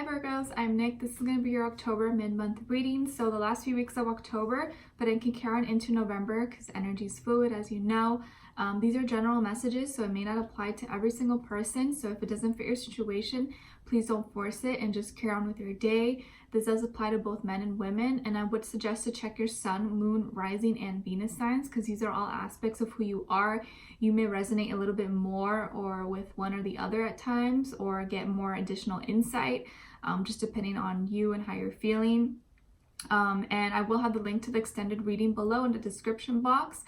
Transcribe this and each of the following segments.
Hi Virgos, I'm Nick. This is going to be your October mid-month reading. So the last few weeks of October, but it can carry on into November because energy is fluid, as you know. These are general messages, so it may not apply to every single person. So if it doesn't fit your situation, please don't force it and just carry on with your day. This does apply to both men and women, and I would suggest to check your sun, moon, rising, and Venus signs because these are all aspects of who you are. You may resonate a little bit more or with one or the other at times, or get more additional insight, just depending on you and how you're feeling. And I will have the link to the extended reading below in the description box.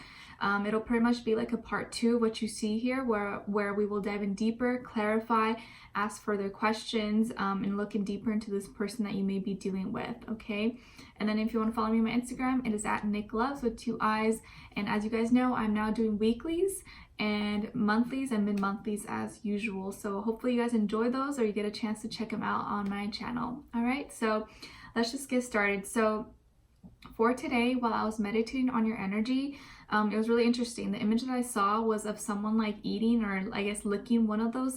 It'll pretty much be like a part 2 of what you see here, where we will dive in deeper, clarify, ask further questions, and look in deeper into this person that you may be dealing with, okay? And then if you want to follow me on my Instagram, it is at Nicloves with 2 eyes. And as you guys know, I'm now doing weeklies and monthlies and mid-monthlies as usual. So hopefully you guys enjoy those, or you get a chance to check them out on my channel. All right, so let's just get started. So for today, while I was meditating on your energy, it was really interesting. The image that I saw was of someone like eating, or I guess licking, one of those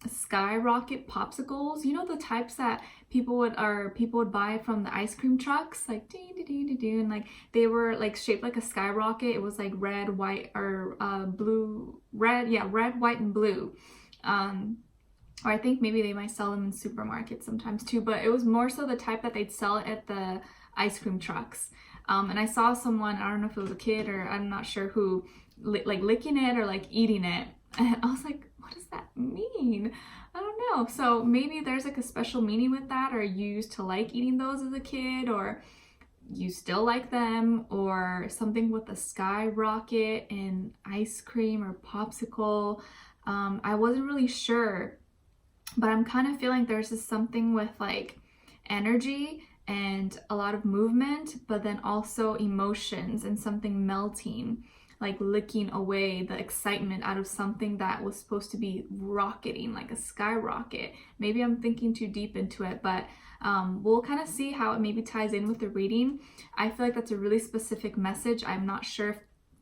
skyrocket popsicles. You know, the types that people would buy from the ice cream trucks, like and like they were like shaped like a skyrocket. It was like red, white, or blue, red, yeah, red, white, and blue. Or I think maybe they might sell them in supermarkets sometimes too, but it was more so the type that they'd sell it at the ice cream trucks. And I saw someone, I don't know if it was a kid or I'm not sure who, like licking it or like eating it. And I was like, what does that mean? I don't know. So maybe there's like a special meaning with that, or you used to like eating those as a kid, or you still like them, or something with a skyrocket and ice cream or popsicle. I wasn't really sure, but I'm kind of feeling there's just something with like energy and a lot of movement, but then also emotions and something melting, like licking away the excitement out of something that was supposed to be rocketing, like a skyrocket. Maybe I'm thinking too deep into it, but we'll kind of see how it maybe ties in with the reading. I feel like that's a really specific message. I'm not sure if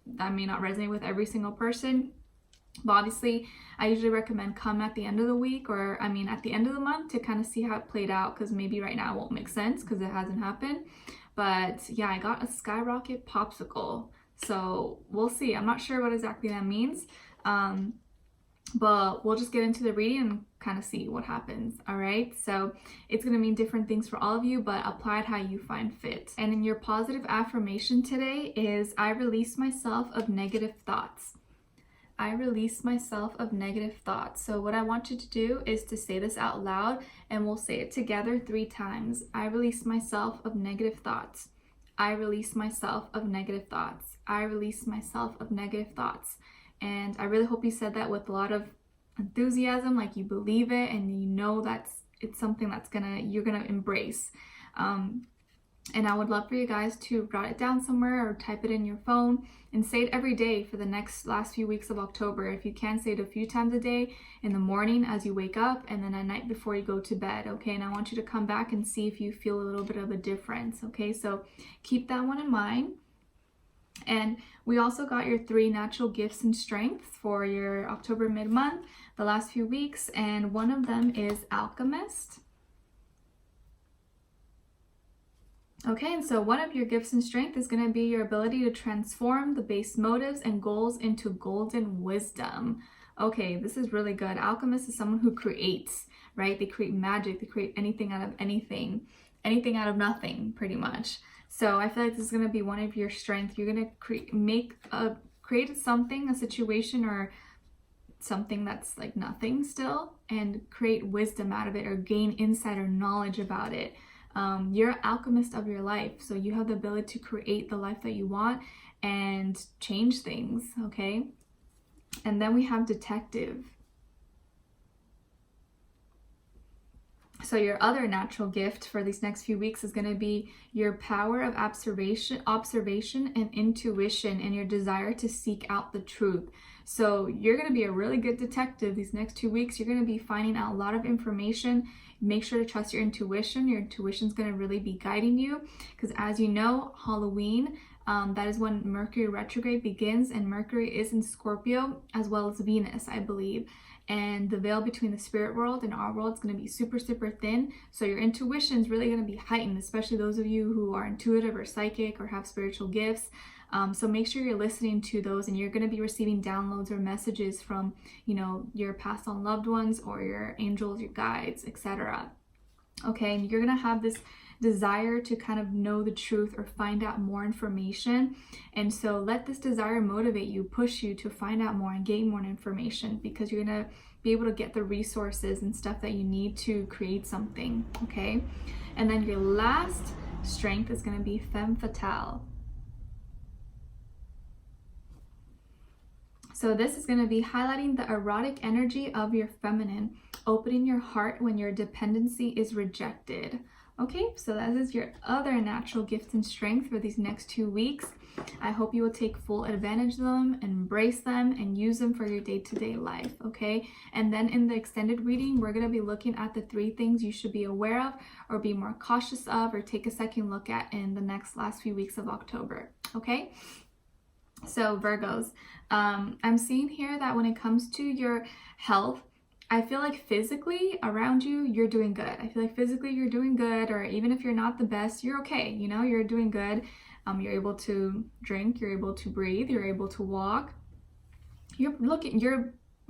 that may not resonate with every single person. But obviously, I usually recommend come at the end of the week, or I mean at the end of the month, to kind of see how it played out, because maybe right now it won't make sense because it hasn't happened. But yeah, I got a skyrocket popsicle, so we'll see. I'm not sure what exactly that means, but we'll just get into the reading and kind of see what happens. All right, so it's going to mean different things for all of you, but apply it how you find fit. And in your positive affirmation today is, I release myself of negative thoughts. I release myself of negative thoughts. So what I want you to do is to say this out loud, and we'll say it together 3 times. I release myself of negative thoughts. I release myself of negative thoughts. I release myself of negative thoughts. And I really hope you said that with a lot of enthusiasm, like you believe it and you know it's something that's you're gonna embrace. And I would love for you guys to write it down somewhere or type it in your phone and say it every day for the last few weeks of October. If you can, say it a few times a day, in the morning as you wake up, and then at night before you go to bed, okay? And I want you to come back and see if you feel a little bit of a difference, okay? So keep that one in mind. And we also got your 3 natural gifts and strengths for your October mid-month, the last few weeks, and one of them is Alchemist. Okay, and so one of your gifts and strength is going to be your ability to transform the base motives and goals into golden wisdom. Okay, this is really good. Alchemist is someone who creates, right? They create magic. They create anything out of anything out of nothing, pretty much. So I feel like this is going to be one of your strengths. You're going to create something, a situation, or something that's like nothing still, and create wisdom out of it, or gain insight or knowledge about it. You're an alchemist of your life, so you have the ability to create the life that you want and change things, okay? And then we have Detective. So your other natural gift for these next few weeks is going to be your power of observation and intuition, and your desire to seek out the truth. So you're going to be a really good detective these next 2 weeks. You're going to be finding out a lot of information. Make sure to trust your intuition. Your intuition is going to really be guiding you, because as you know, Halloween, that is when Mercury retrograde begins, and Mercury is in Scorpio as well as Venus, I believe. and the veil between the spirit world and our world is going to be super, super thin. So your intuition is really going to be heightened, especially those of you who are intuitive or psychic or have spiritual gifts. So make sure you're listening to those, and you're going to be receiving downloads or messages from, you know, your passed on loved ones or your angels, your guides, etc. Okay, and you're going to have this desire to kind of know the truth or find out more information. And so let this desire motivate you, push you to find out more and gain more information, because you're going to be able to get the resources and stuff that you need to create something. Okay, and then your last strength is going to be femme fatale. So this is going to be highlighting the erotic energy of your feminine, opening your heart when your dependency is rejected. Okay, so that is your other natural gifts and strength for these next 2 weeks. I hope you will take full advantage of them, embrace them, and use them for your day-to-day life, okay? And then in the extended reading, we're going to be looking at the 3 things you should be aware of or be more cautious of or take a second look at in the last few weeks of October, okay? So Virgos, I'm seeing here that when it comes to your health, I feel like physically around you, you're doing good. I feel like physically you're doing good, or even if you're not the best, you're okay. You know, you're doing good. You're able to drink, you're able to breathe, you're able to walk. You're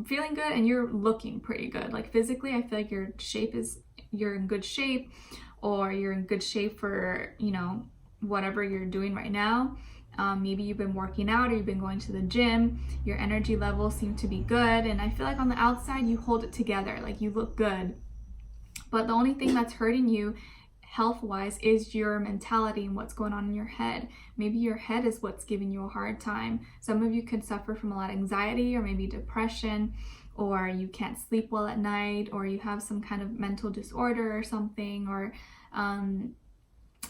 feeling good, and you're looking pretty good. Like physically, I feel like you're in good shape, or you're in good shape for, you know, whatever you're doing right now. Maybe you've been working out or you've been going to the gym. Your energy levels seem to be good, and I feel like on the outside you hold it together, like you look good. But the only thing that's hurting you health-wise is your mentality and what's going on in your head. Maybe your head is what's giving you a hard time. Some of you could suffer from a lot of anxiety or maybe depression, or you can't sleep well at night, or you have some kind of mental disorder or something, or a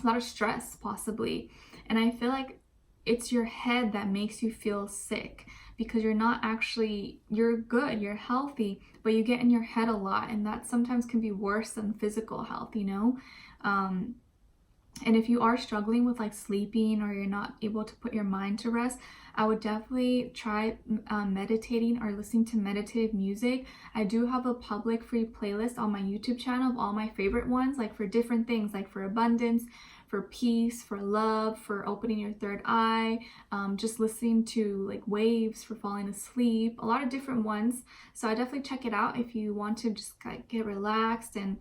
lot of stress possibly. And I feel like it's your head that makes you feel sick, because you're good, you're healthy, but you get in your head a lot, and that sometimes can be worse than physical health, you know? And if you are struggling with like sleeping, or you're not able to put your mind to rest, I would definitely try meditating or listening to meditative music. I do have a public free playlist on my YouTube channel of all my favorite ones, like for different things, like for abundance, for peace, for love, for opening your third eye, just listening to like waves for falling asleep, a lot of different ones. So I definitely check it out if you want to just like get relaxed and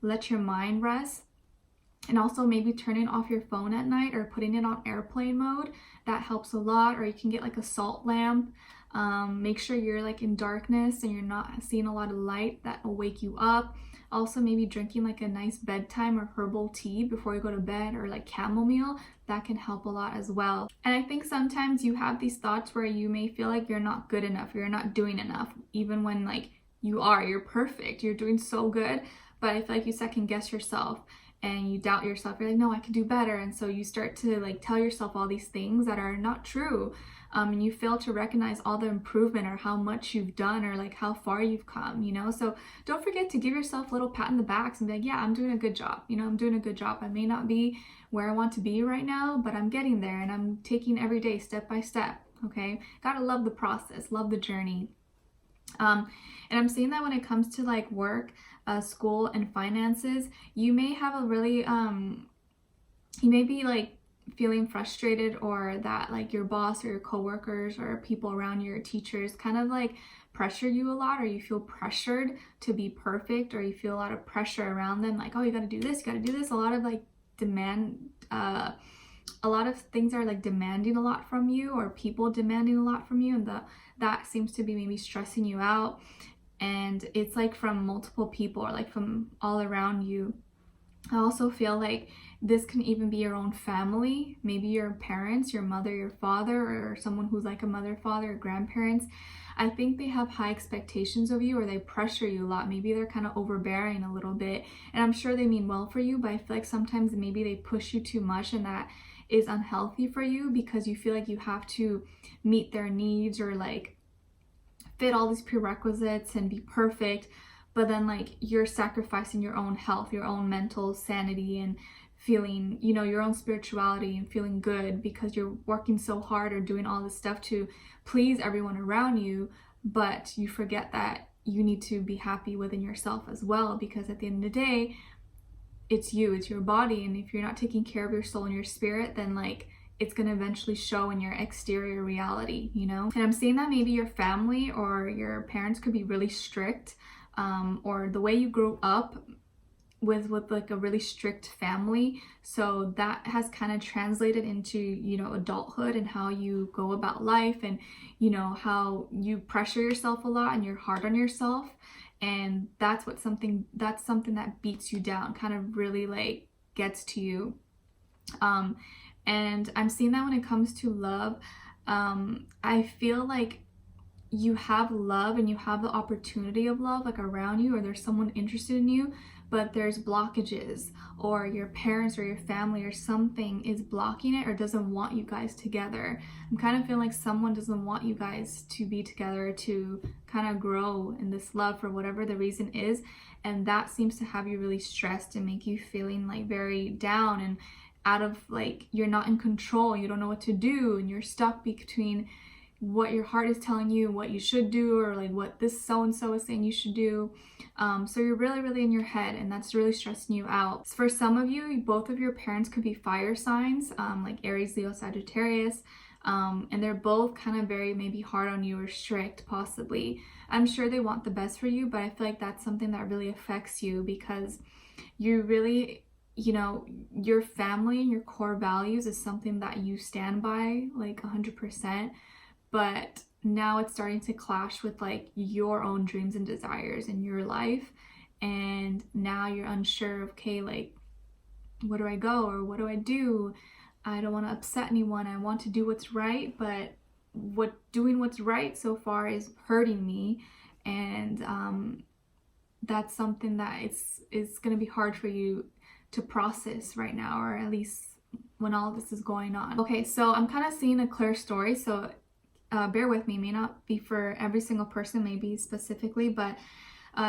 let your mind rest. And also maybe turning off your phone at night or putting it on airplane mode. That helps a lot. Or you can get like a salt lamp. Make sure you're like in darkness and you're not seeing a lot of light. That will wake you up. Also maybe drinking like a nice bedtime or herbal tea before you go to bed, or like chamomile. That can help a lot as well. And I think sometimes you have these thoughts where you may feel like you're not good enough, you're not doing enough, even when like you're perfect, you're doing so good. But I feel like you second guess yourself and you doubt yourself. You're like, no, I could do better. And so you start to like tell yourself all these things that are not true. And you fail to recognize all the improvement or how much you've done or like how far you've come, you know? So don't forget to give yourself a little pat in the back and be like, yeah, I'm doing a good job. You know, I'm doing a good job. I may not be where I want to be right now, but I'm getting there, and I'm taking every day step by step. Okay. Gotta love the process, love the journey. And I'm seeing that when it comes to like work, school, and finances, you may have a really, you may be like feeling frustrated, or that like your boss or your coworkers or people around you, your teachers kind of like pressure you a lot, or you feel pressured to be perfect, or you feel a lot of pressure around them, like, oh, you got to do this, you got to do this. A lot of like a lot of things are like demanding a lot from you, or people demanding a lot from you, and that seems to be maybe stressing you out. And it's like from multiple people, or like from all around you. I also feel like this can even be your own family, maybe your parents, your mother, your father, or someone who's like a mother, father, or grandparents. I think they have high expectations of you, or they pressure you a lot. Maybe they're kind of overbearing a little bit, and I'm sure they mean well for you, but I feel like sometimes maybe they push you too much, and that is unhealthy for you, because you feel like you have to meet their needs, or like fit all these prerequisites and be perfect. But then like you're sacrificing your own health, your own mental sanity, and feeling, you know, your own spirituality, and feeling good because you're working so hard or doing all this stuff to please everyone around you. But you forget that you need to be happy within yourself as well, because at the end of the day, it's you, it's your body, and if you're not taking care of your soul and your spirit, then like it's going to eventually show in your exterior reality, you know? And I'm seeing that maybe your family or your parents could be really strict, or the way you grew up with like a really strict family, so that has kind of translated into, you know, adulthood and how you go about life, and you know how you pressure yourself a lot and you're hard on yourself, and that's something that beats you down, kind of really like gets to you. And I'm seeing that when it comes to love, I feel like you have love and you have the opportunity of love like around you, or there's someone interested in you, but there's blockages, or your parents or your family or something is blocking it or doesn't want you guys together. I'm kind of feeling like someone doesn't want you guys to be together, to kind of grow in this love for whatever the reason is, and that seems to have you really stressed and make you feeling like very down and out of, like, you're not in control, you don't know what to do, and you're stuck between what your heart is telling you, what you should do, or like what this so-and-so is saying you should do. So you're really in your head, and that's really stressing you out. For some of you, both of your parents could be fire signs, like Aries, Leo, Sagittarius, and they're both kind of very maybe hard on you or strict, possibly. I'm sure they want the best for you, but I feel like that's something that really affects you, because you really, you know, your family and your core values is something that you stand by like 100%. But now it's starting to clash with like your own dreams and desires in your life, and now you're unsure of, okay, like, where do I go, or what do I do? I don't want to upset anyone, I want to do what's right, but doing what's right so far is hurting me, and that's something that it's going to be hard for you to process right now, or at least when all this is going on. Okay, so I'm kind of seeing a clear story, so bear with me. It may not be for every single person, maybe specifically, but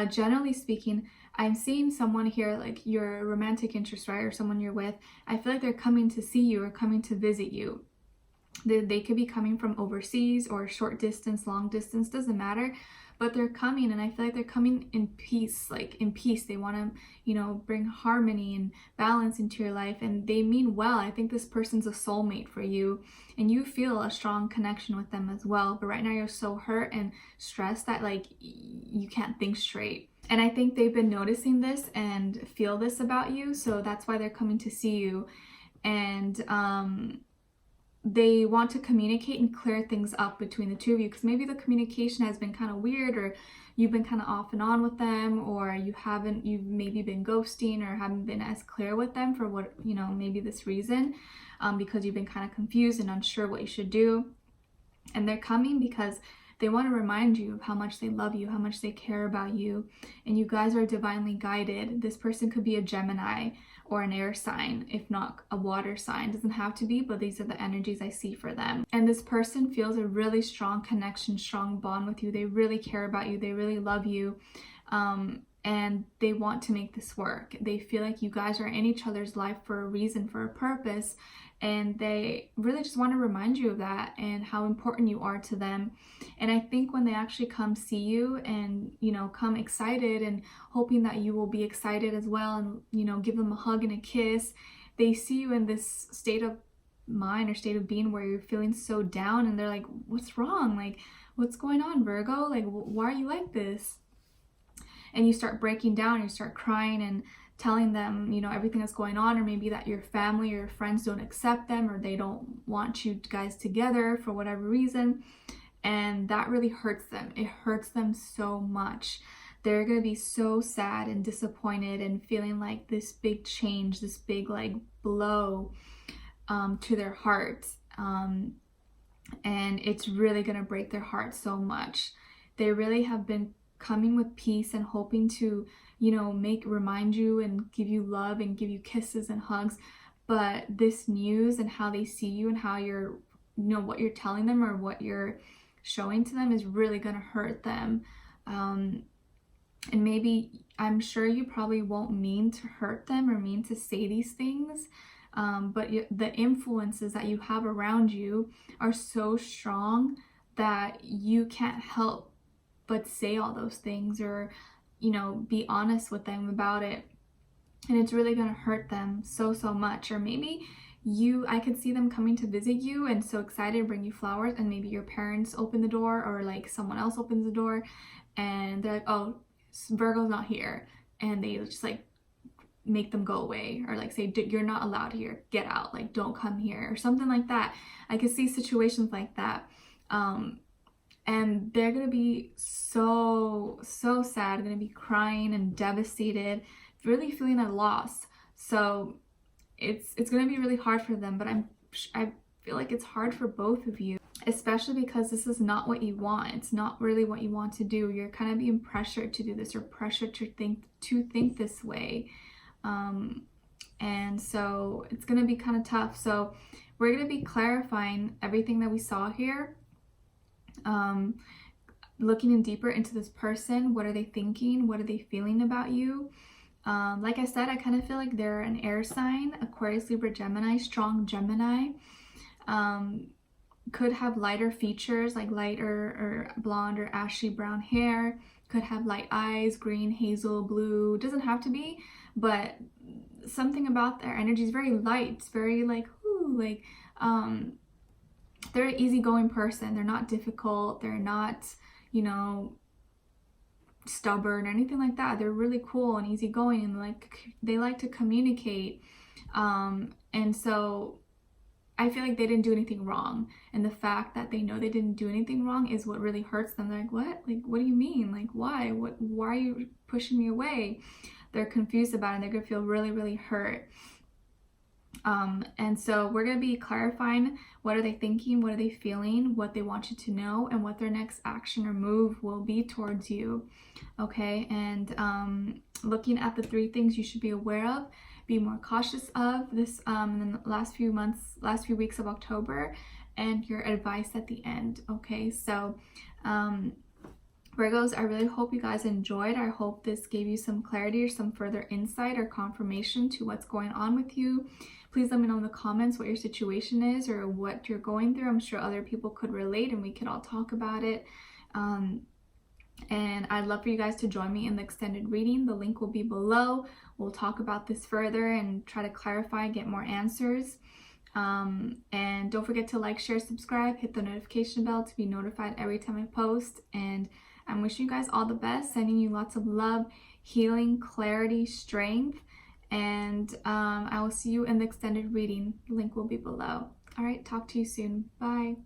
generally speaking, I'm seeing someone here, like your romantic interest, right, or someone you're with. I feel like they're coming to see you or coming to visit you. They could be coming from overseas or short distance, long distance, doesn't matter, but they're coming, and I feel like they're coming in peace, like in peace. They want to, you know, bring harmony and balance into your life, and they mean well. I think this person's a soulmate for you, and you feel a strong connection with them as well, but right now you're so hurt and stressed that like you can't think straight. And I think they've been noticing this and feel this about you, so that's why they're coming to see you. And they want to communicate and clear things up between the two of you, because maybe the communication has been kind of weird, or you've been kind of off and on with them, or you've maybe been ghosting or haven't been as clear with them for what, you know, maybe this reason, because you've been kind of confused and unsure what you should do. And they're coming because they want to remind you of how much they love you, how much they care about you, and you guys are divinely guided. This person could be a Gemini or an air sign, if not a water sign. It doesn't have to be, but these are the energies I see for them. And this person feels a really strong connection, strong bond with you. They really care about you. They really love you. And they want to make this work. They feel like you guys are in each other's life for a reason, for a purpose. And they really just want to remind you of that and how important you are to them. And I think when they actually come see you and, you know, come excited and hoping that you will be excited as well, and, you know, give them a hug and a kiss, they see you in this state of mind or state of being where you're feeling so down, and they're like, what's wrong? Like, what's going on, Virgo? Like, why are you like this? And you start breaking down, and you start crying and telling them, you know, everything that's going on, or maybe that your family or your friends don't accept them, or they don't want you guys together for whatever reason. And that really hurts them. It hurts them so much. They're going to be so sad and disappointed and feeling like this big change, this big like blow to their hearts. And it's really going to break their heart so much. They really have been coming with peace and hoping to, you know, remind you and give you love and give you kisses and hugs. But this news and how they see you and how you're, you know, what you're telling them or what you're showing to them is really going to hurt them. And maybe, I'm sure you probably won't mean to hurt them or mean to say these things, but the influences that you have around you are so strong that you can't help but say all those things, or, you know, be honest with them about it. And it's really going to hurt them so much. Or maybe I could see them coming to visit you and so excited to bring you flowers, and maybe your parents open the door, or like someone else opens the door, and they're like, oh, Virgo's not here, and they just like make them go away, or like say, you're not allowed here, get out, like don't come here, or something like that. I could see situations like that. And they're gonna be so sad, gonna be crying and devastated, really feeling a loss. So it's gonna be really hard for them, but I feel like it's hard for both of you, especially because this is not what you want. It's not really what you want to do. You're kind of being pressured to do this, or pressured to think this way. And so it's gonna be kind of tough. So we're gonna be clarifying everything that we saw here, looking in deeper into this person. What are they thinking? What are they feeling about you? Like I said, I kind of feel like they're an air sign, Aquarius, Libra, Gemini, strong Gemini. Could have lighter features, like lighter or blonde or ashy brown hair. Could have light eyes, green, hazel, blue. Doesn't have to be, but something about their energy is very light. It's very like, ooh, like, they're an easygoing person. They're not difficult. They're not, you know, stubborn or anything like that. They're really cool and easygoing, and like they like to communicate. And so I feel like they didn't do anything wrong, and the fact that they know they didn't do anything wrong is what really hurts them. They're like, what? Like, what do you mean? Like, why? Why are you pushing me away? They're confused about it. They're gonna feel really hurt. And so we're going to be clarifying, what are they thinking, what are they feeling, what they want you to know, and what their next action or move will be towards you. Okay, and looking at the 3 things you should be aware of, be more cautious of this in the last few weeks of October, and your advice at the end. Okay, so Virgos, I really hope you guys enjoyed. I hope this gave you some clarity or some further insight or confirmation to what's going on with you. Please let me know in the comments what your situation is or what you're going through. I'm sure other people could relate and we could all talk about it. And I'd love for you guys to join me in the extended reading. The link will be below. We'll talk about this further and try to clarify and get more answers. And don't forget to like, share, subscribe, hit the notification bell to be notified every time I post. And I'm wishing you guys all the best, sending you lots of love, healing, clarity, strength. And I will see you in the extended reading. The link will be below. All right, talk to you soon. Bye.